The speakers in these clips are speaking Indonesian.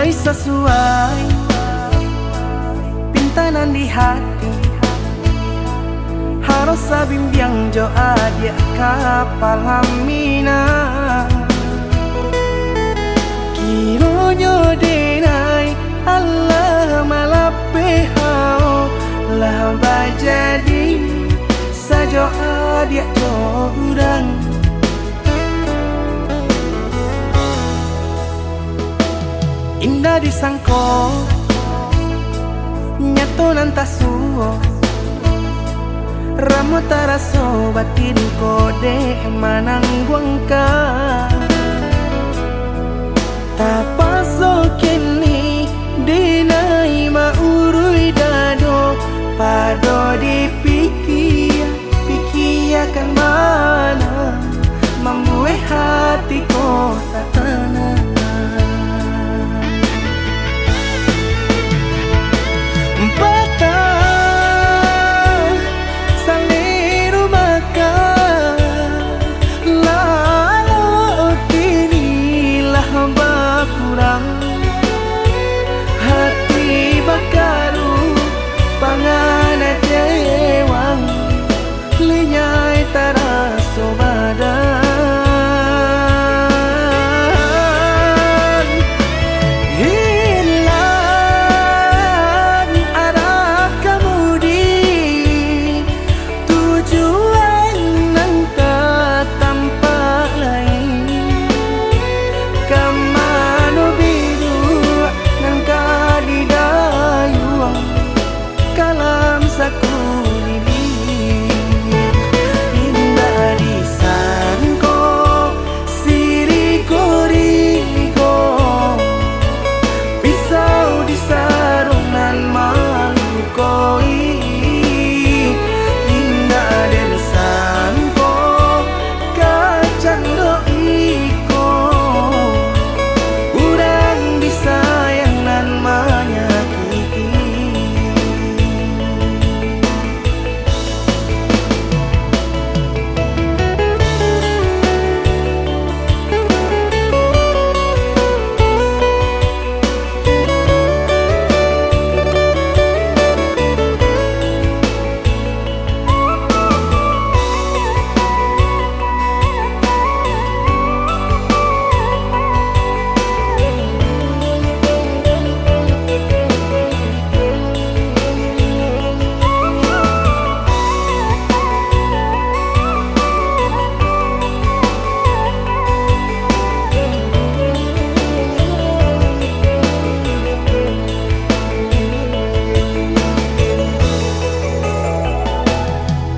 mulai sesuai pintanan di hati. Harus sabimbiang jo adia kapal hamina. Kiro nyo denai Allah malape hao lah bajadi sajo adia jo udang. Indah disangko nyato nantasuo ramu taraso batin kode manangguangka. Tapaso kini dinai maurui dado pado pikiakan mana membuat hatiku tak tenang. Hati bakaru pangana jewang linyai taraso badan. Hilang arah kemudi tujuan nang tak tampak lain. Kamano biru nang kadidayuang kalam sakulili. Indah disangko siriko-riko pisau disarung nan malukoi. Indah disangko kacang doiko urang disayang nan menyakiti.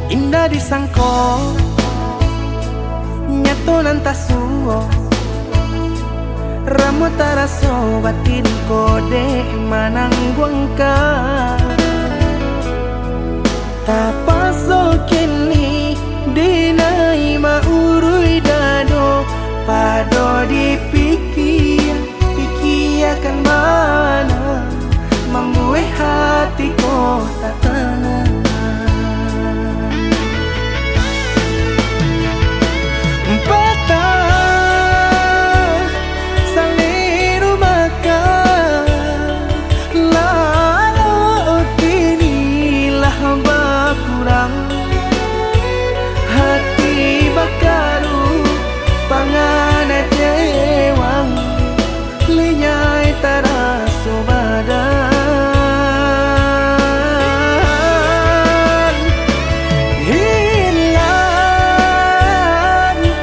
Indah disangko nyato nantasuo ramu taraso batin kode manangguangka. Tapaso kini dinai maurui dado pado pikiakan mana membuat hatiku tak tenang. Hati bakaru pangana jewang linyai taraso badan. Hilang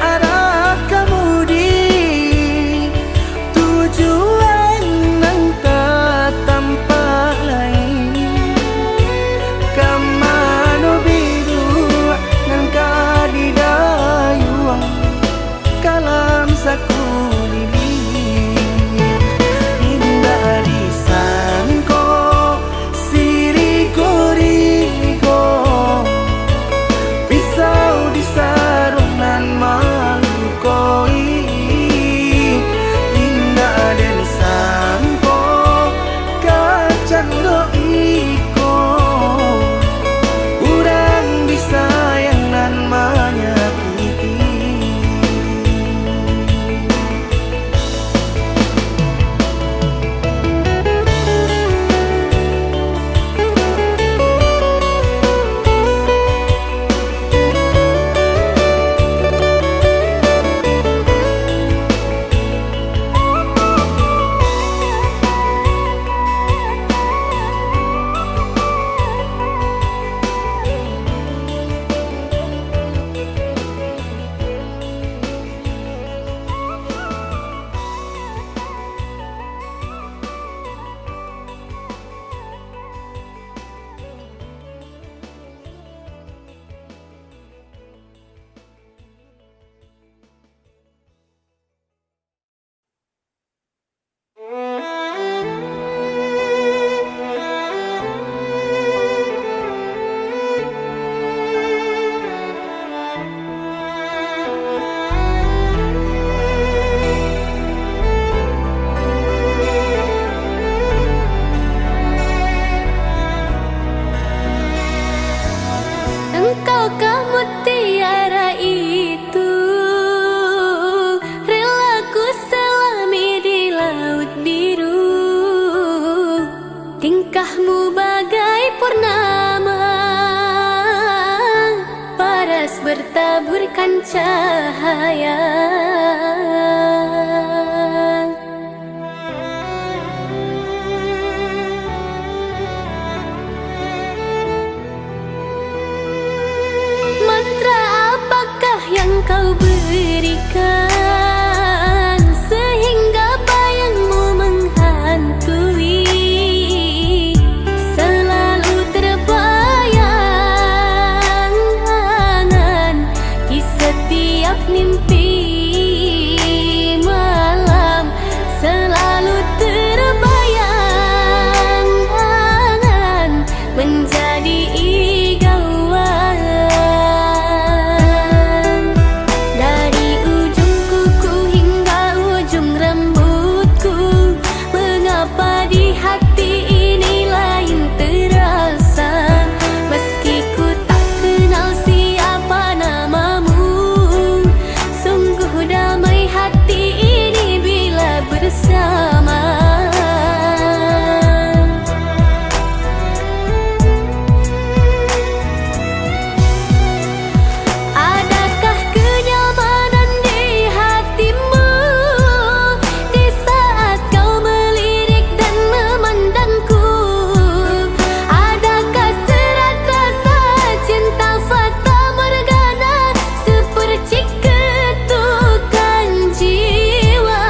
arah kemudi tujuan nang tak tampak lain. Kamano biru nang kadidayuang kalam sakulili. Indah bagaikan cahaya. Mantra apakah yang kau berikan sehingga bayangmu menghantui, selalu terbayang di setiap mimpi malam, selalu terbayang menjadi igauan. Dari ujung kuku hingga ujung rambutku, mengapa di hati ini lain terasa, meski ku tak kenal siapa namamu. Sungguh damai hati ini bila bersama. Adakah kenyamanan di hatimu di saat kau melirik dan memandangku? Adakah serat rasa cinta fata morgana seperti ketukan jiwa?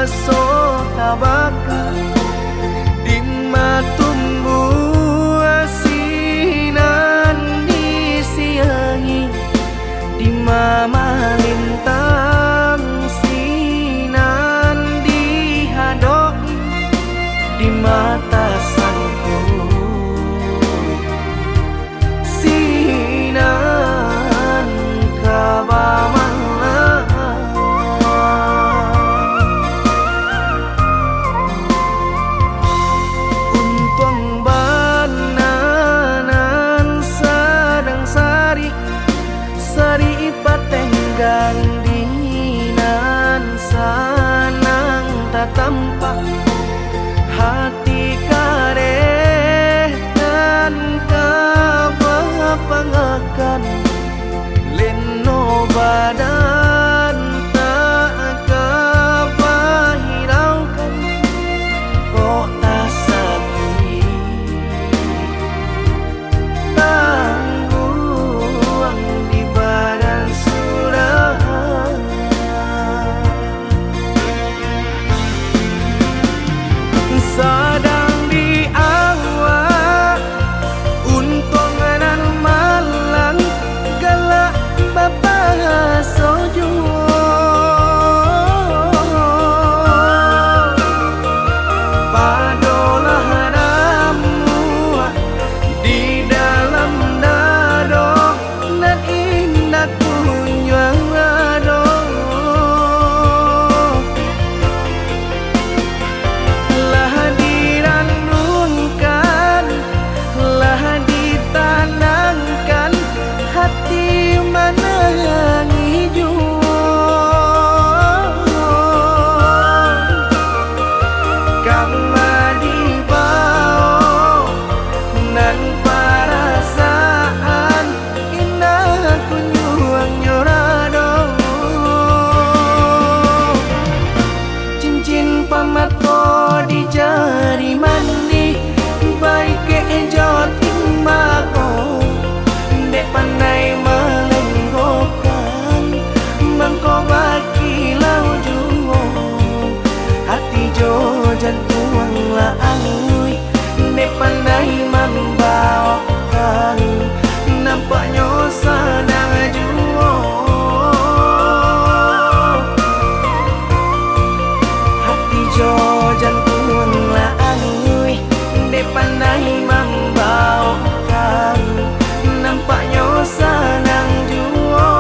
so tabaka di matumbuh asinan disiangi di mamalintang sinan dihadoki di mata sangku sinan kabamala untung bananan sedang sari sari patenggang dinan sanang tak tampak hati kareh dan kapangakan leno badan tak kabahiraukan kok tak sakit tangguang di badan surah sadang di awak untung nan malang galak bapak sojo padolah hadamu di dalam dado nan indah kunjung ado lah diranunkan lah ditanangkan hati menangi kama dibao nan perasaan indah kunjung nyorado cincin pamato di jari mandi baik ke joting bako dek pandai melenggokan mengkobak kilau juo hati jo jantung lah angui dek pandai membawakan nampaknya sedang juo hati jo jantung lah angui dek pandai membawakan nampaknya senang juo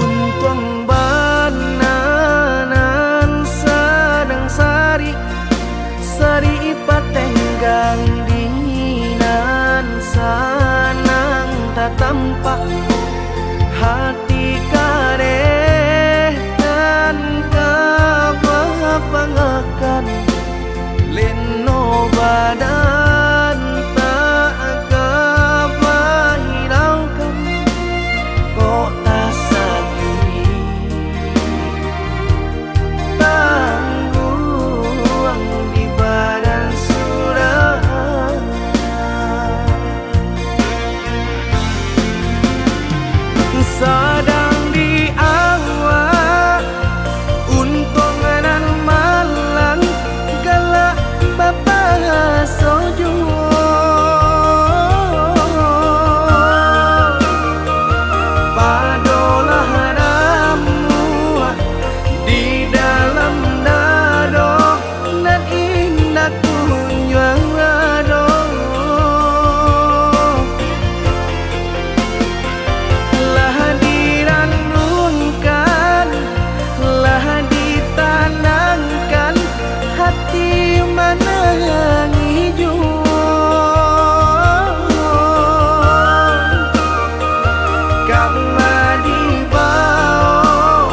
untung bananan sedang sari sari patenggang dinan sanang tak tampak hati kareh dan kapangakan leno badan tak kabahiraukan kok tak sakit tangguang di badan surah sadang di awak untung nan malang galak bapak sojo padolah hadamu di dalam dado nan indah kunjung ado lah di Kama di bawah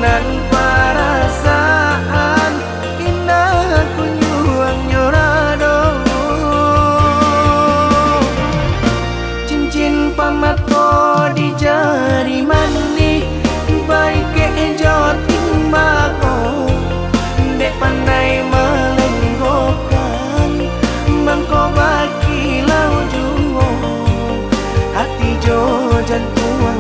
nan perasaan indah kunyuang nyorado cincin pamato di jari mani baik ke joting bako dek pandai melenggokan mengko baki lau juo hati jo jantung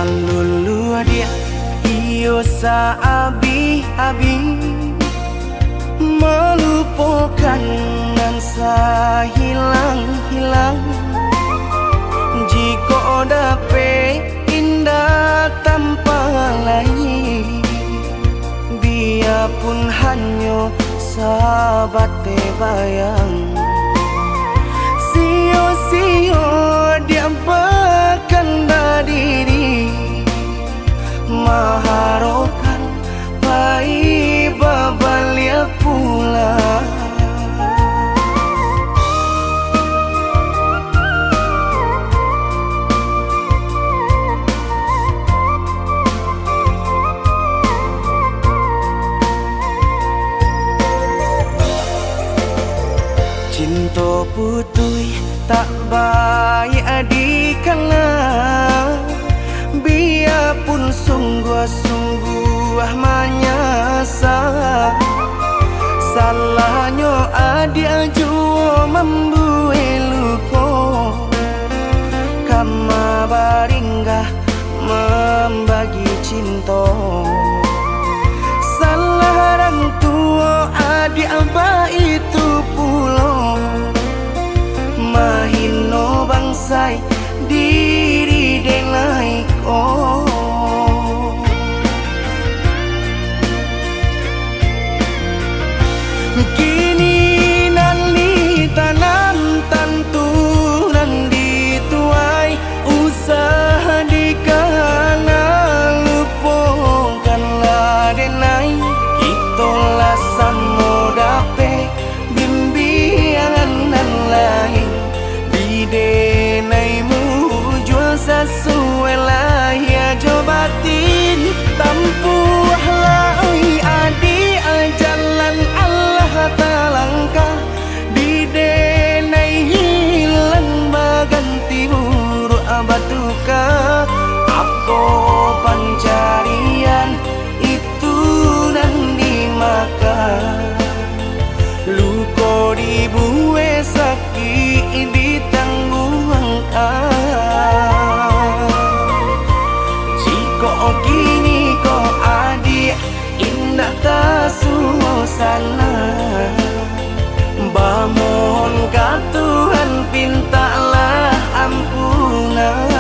Malulu dia iyo sa abi-abi, melupakan dan sa hilang-hilang. Jika dapat indah tanpa lain, biarpun hanya sahabat bayang. Sio-sio dia bahkan diri maharokan pai babalia pula. Cinta putui tak baik adikana, biarpun sungguh-sungguh menyasa. Salahnya adik jua membuat luka, kama baringgah membagi cinta. Salah orang tua adik abah itu pulau, mahino bangsai diri denai ko. Kini nali tanam tantu nan dituai, usaha dikana lupakanlah denai. Itolah samo dape bimbingan nan lain, bidenaimu jual sesuai lah ya jobatin. Tampuhlah oi adi jalan Allah talangkah, bidenai hilang baganti buruk abatuka. Apa pencarian itu dan dimakan, luka dibuat sakit ditanggung. Jika kini kau adik indah tak suasana, bamohon ka Tuhan pintalah ampunan.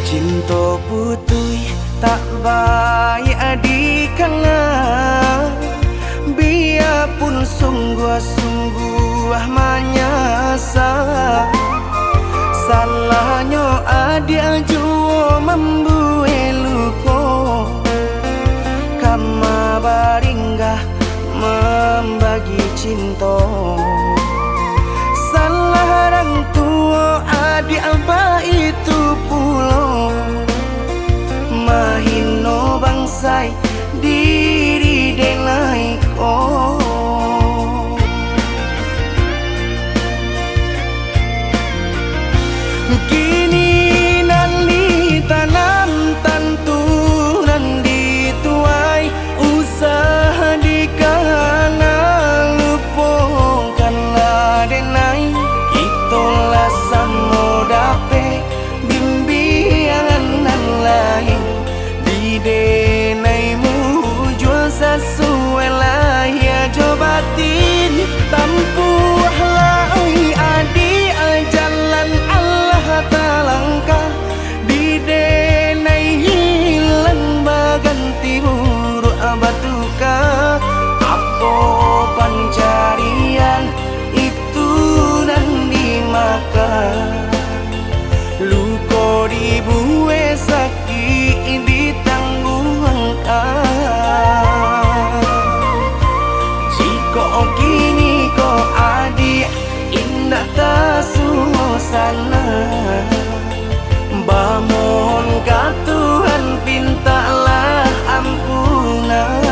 Cinta putui tak baik adikana, biarpun sungguh-sungguh menyasa. Salahnya adik jua membuat luka, kama baringgah membagi cinta. Salah orang tua adik abah itu pulau, mahino bangsai diri denai ko. Kini nali tanam tantu nan dituai, usaha dikana lupakanlah denai. Itolah samo dape bimbingan nan lain, bidenaimu ndak tersuasana. Bahmohon ka Tuhan pintalah ampunan.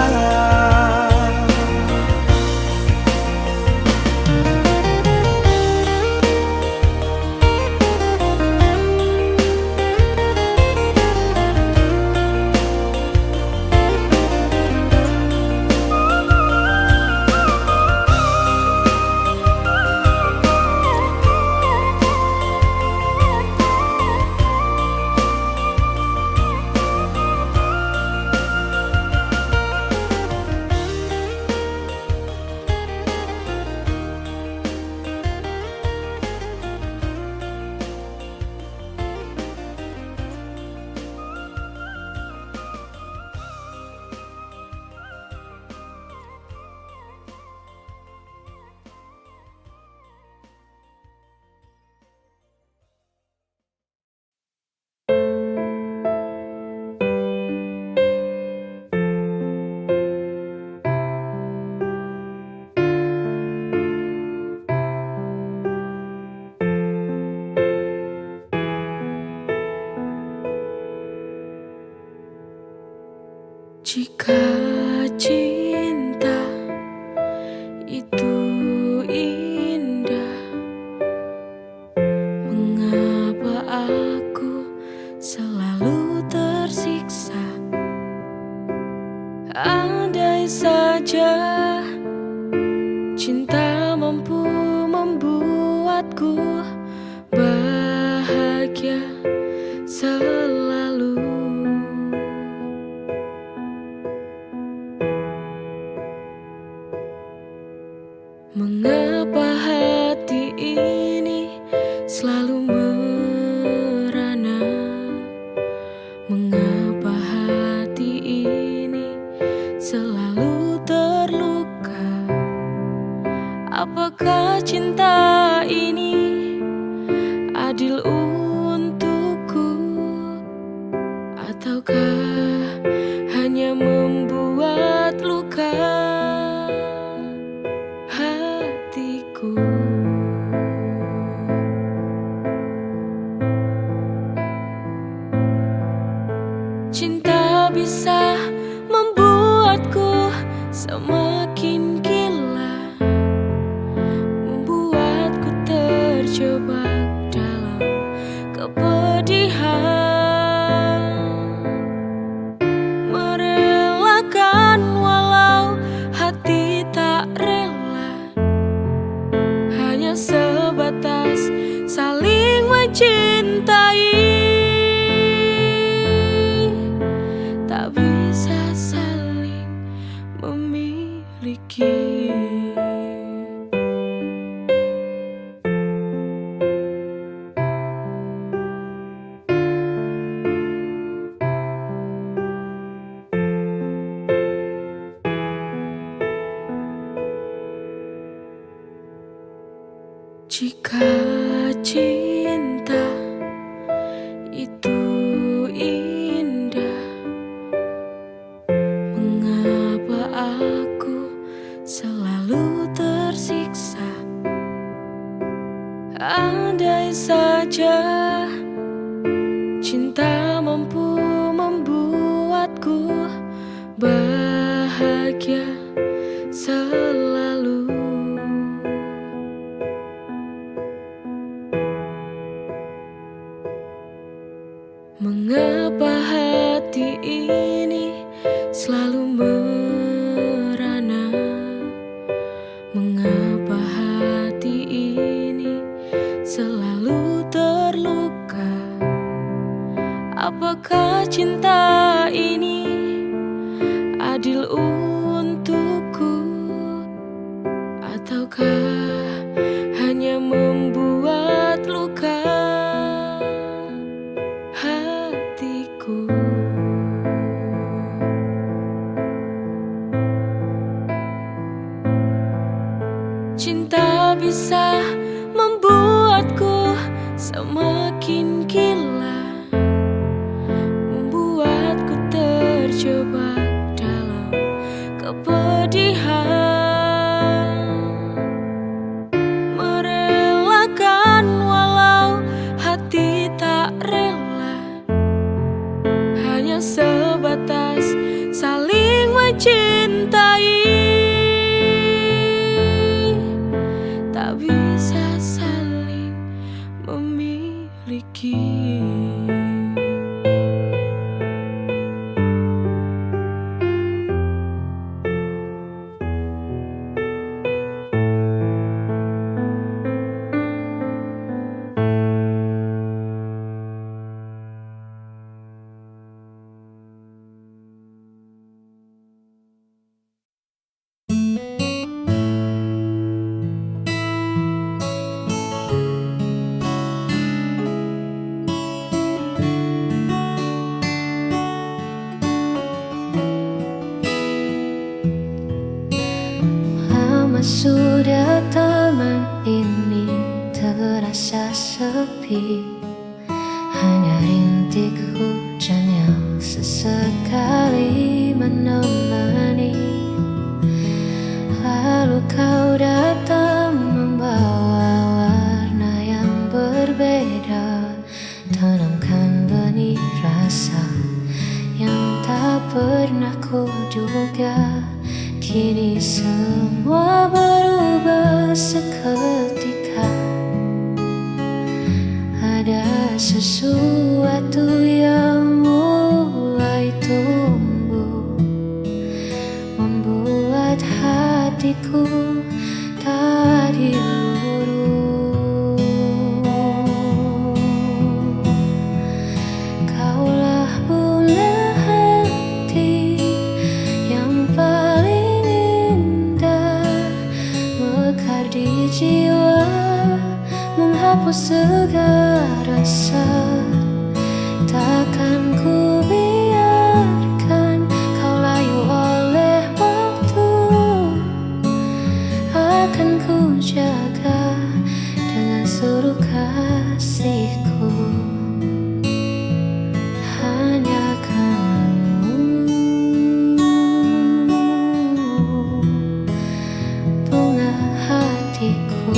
Jika cinta itu indah, mengapa aku selalu tersiksa? Andai saja cinta mampu membuatku bahagia selalu. Mengapa hati ini selalu merana? Mengapa hati ini selalu terluka? Apakah cinta ini adil untukku? Ataukah hanya membuat luka hatiku? Cinta bisa membuatku semakin gila, membuatku terjebak dalam kepedihan, merelakan walau hati tak rela, hanya sebatas saling mencintai, tak bisa saling memiliki. Jika cinta itu indah, mengapa aku selalu tersiksa? Andai saja cinta mampu membuatku bahagia selalu. Mengapa hati ini selalu merana? Mengapa hati ini selalu terluka? Apakah cinta ini adil untukku? Ataukah hanya membuat luka hatiku? Cinta bisa membuatku semakin gila, membuatku terjebak dalam kepedihan, merelakan sudah taman ini terasa sepi, hanya rintik hujan yang sesekali menemani. Lalu kau datang membawa warna yang berbeda, tanamkan benih rasa yang tak pernah kuduga. Kini semua berubah seketika, ada sesuatu yang mulai tumbuh, membuat hatiku tadi luruh. Kaulah bunga hati yang paling indah, mekar di jiwa, menghapus segala rasa. Takkan ku biarkan kau layu oleh waktu, akan ku jaga dengan seluruh kasihku. Hanya kamu, bunga hatiku.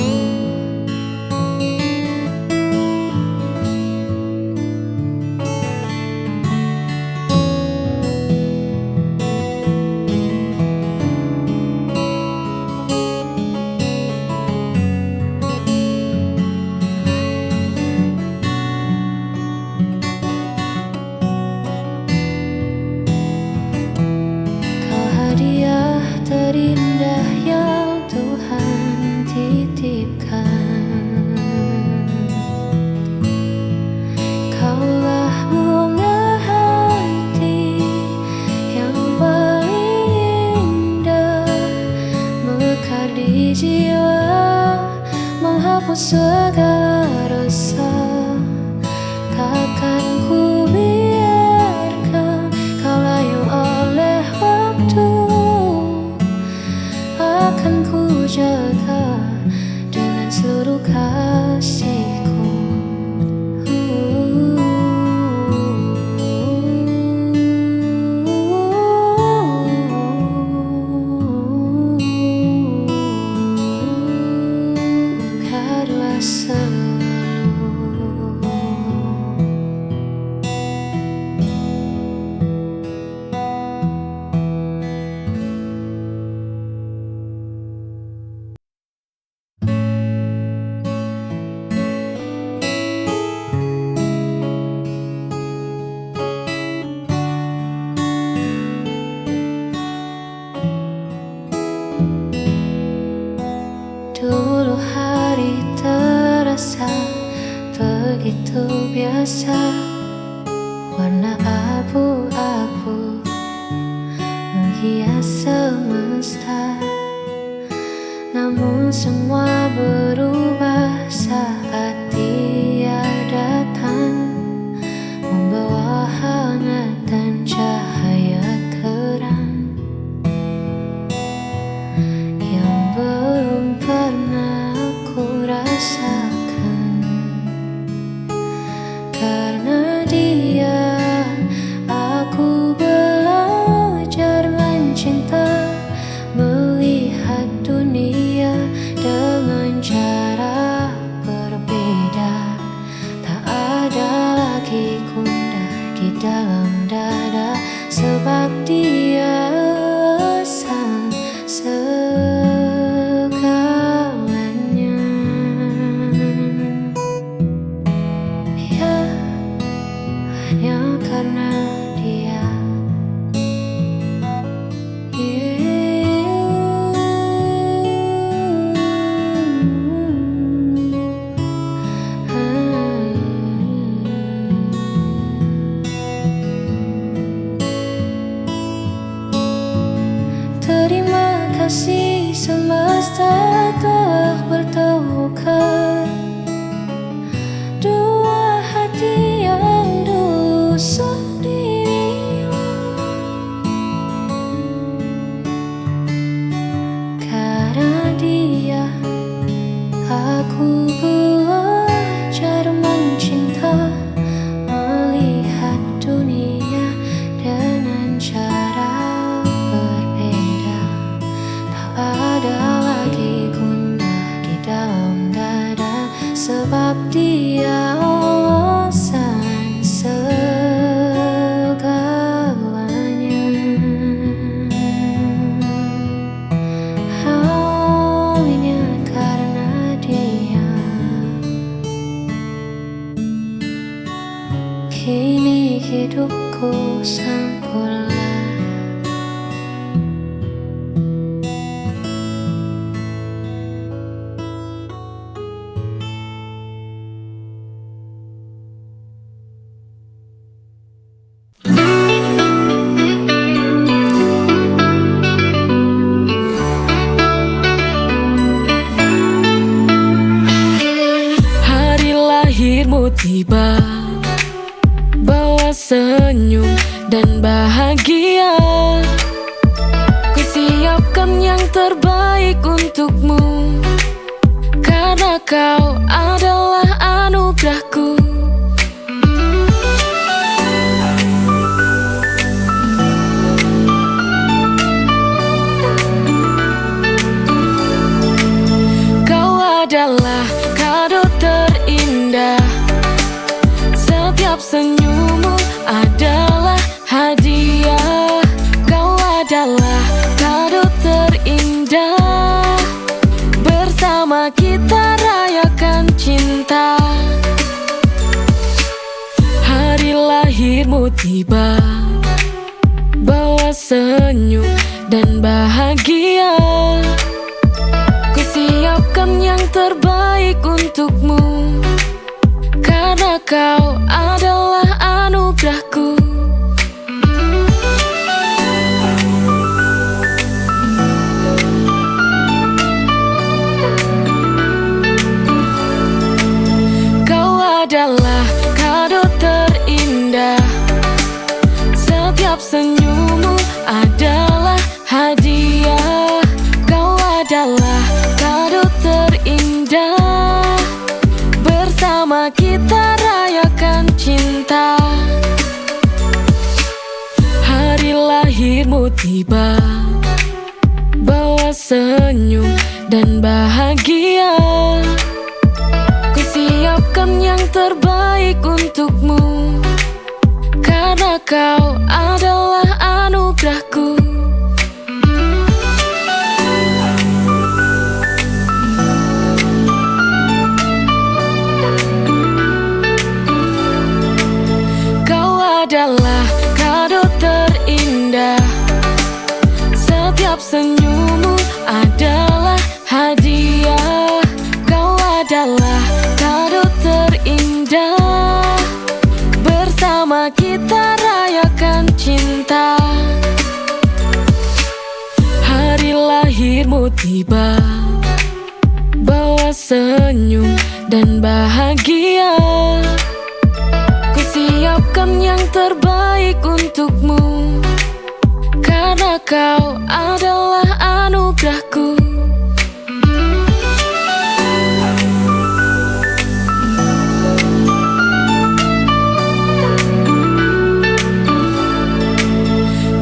Hadiah terindah yang Tuhan titipkan, kaulah bunga hati yang paling indah, mekar di jiwa, menghapus segala rasa. Takkan ku biarkan kau layu oleh waktu, akan ku jaga dengan seluruh kasihku. Mekarlah selalu. Dulu hari terasa begitu biasa, warna abu-abu menghias semesta. Namun semua berubah saat Dia datang, membawa hangat dan cahaya terang yang belum pernah aku rasakan. Karena Dia, aku belajar mencinta, melihat dunia dengan cara sebab dia alasan segalanya. Hanya karena dia, kini hidupku sempurna. Hari lahirmu tiba, bawa senyum dan bahagia. Ku siapkan yang terbaik untukmu, karena kau adalah anugerahku. Kau adalah kado terindah, setiap senyummu adalah hadiah. Kau adalah kado terindah, bersama kita rayakan cinta. Hari lahirmu tiba, bawa senyum dan bahagia. Ku siapkan yang terbaik untukmu, karena kau adalah anugerahku. Kau adalah kado terindah, setiap senyummu adalah hadiah. Kau adalah kado terindah, bersama kita rayakan cinta. Hari lahirmu tiba, bawa senyum dan bahagia. Ku siapkan yang terbaik untukmu, karena kau adalah anugerahku. Adalah kado terindah, setiap senyummu adalah hadiah. Kau adalah kado terindah, bersama kita rayakan cinta. Hari lahirmu tiba, bawa senyum dan bahagia. Siapkan yang terbaik untukmu, karena kau adalah anugerahku.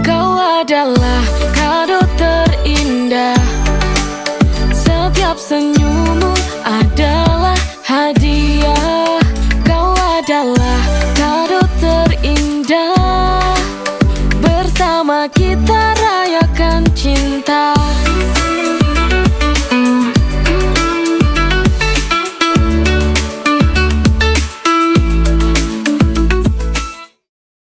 Kau adalah kado terindah, setiap senyummu adalah hadiah. Kau adalah kado terindah, bersama kita